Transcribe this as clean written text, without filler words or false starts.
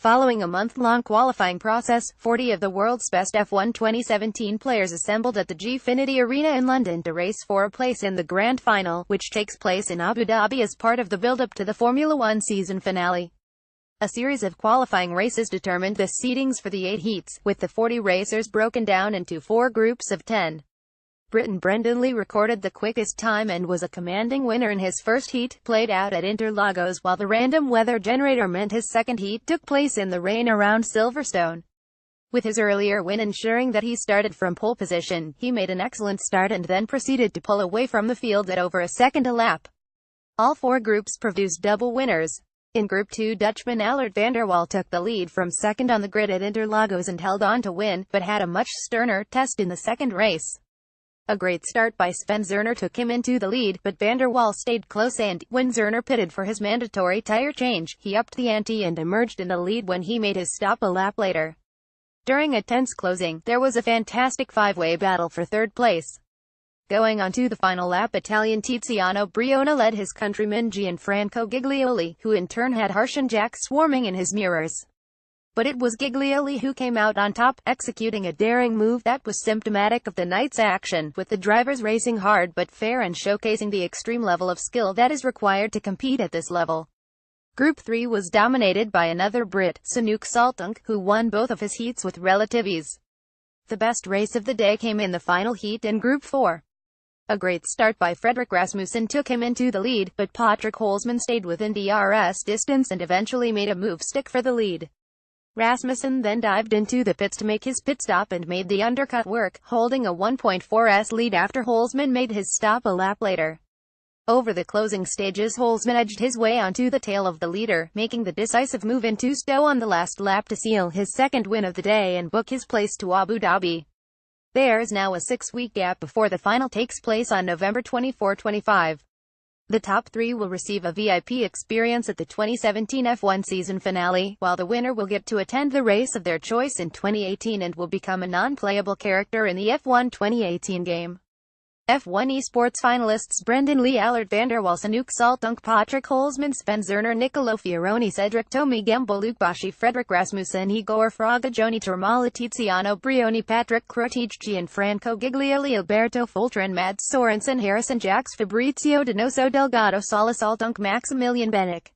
Following a month-long qualifying process, 40 of the world's best F1 2017 players assembled at the Gfinity Arena in London to race for a place in the Grand Final, which takes place in Abu Dhabi as part of the build-up to the Formula One season finale. A series of qualifying races determined the seedings for the 8 heats, with the 40 racers broken down into 4 groups of 10. Briton Brendan Lee recorded the quickest time and was a commanding winner in his first heat, played out at Interlagos, while the random weather generator meant his second heat took place in the rain around Silverstone. With his earlier win ensuring that he started from pole position, he made an excellent start and then proceeded to pull away from the field at over a second a lap. All 4 groups produced double winners. In Group 2, Dutchman Allard van der Waal took the lead from second on the grid at Interlagos and held on to win, but had a much sterner test in the second race. A great start by Sven Zerner took him into the lead, but van der Waal stayed close and, when Zerner pitted for his mandatory tire change, he upped the ante and emerged in the lead when he made his stop a lap later. During a tense closing, there was a fantastic 5-way battle for third place. Going on to the final lap, Italian Tiziano Briona led his countryman Gianfranco Giglioli, who in turn had Harshan Jack swarming in his mirrors. But it was Giglioli who came out on top, executing a daring move that was symptomatic of the night's action, with the drivers racing hard but fair and showcasing the extreme level of skill that is required to compete at this level. Group 3 was dominated by another Brit, Sanook Saltunk, who won both of his heats with relative ease. The best race of the day came in the final heat in Group 4. A great start by Fredrik Rasmussen took him into the lead, but Patrick Holzman stayed within DRS distance and eventually made a move stick for the lead. Rasmussen then dived into the pits to make his pit stop and made the undercut work, holding a 1.4s lead after Holzman made his stop a lap later. Over the closing stages, Holzman edged his way onto the tail of the leader, making the decisive move into Stowe on the last lap to seal his second win of the day and book his place to Abu Dhabi. There's now a 6-week gap before the final takes place on November 24-25. The top 3 will receive a VIP experience at the 2017 F1 season finale, while the winner will get to attend the race of their choice in 2018 and will become a non-playable character in the F1 2018 game. F1 esports finalists: Brendan Lee, Allard van der Waal, Sanook Saltunk, Patrick Holzman, Sven Zerner, Nicolo Fioroni, Cedric Tomi, Gembo, Luke Bashi, Fredrik Rasmussen, Igor Fraga, Joni Termala, Tiziano Brioni, Patrick Crottige, Gianfranco Giglioli, Alberto Foltran, Mads Sorensen, Harrison Jacks, Fabrizio Donoso, Delgado Salas, Saltunk, Maximilian Benek.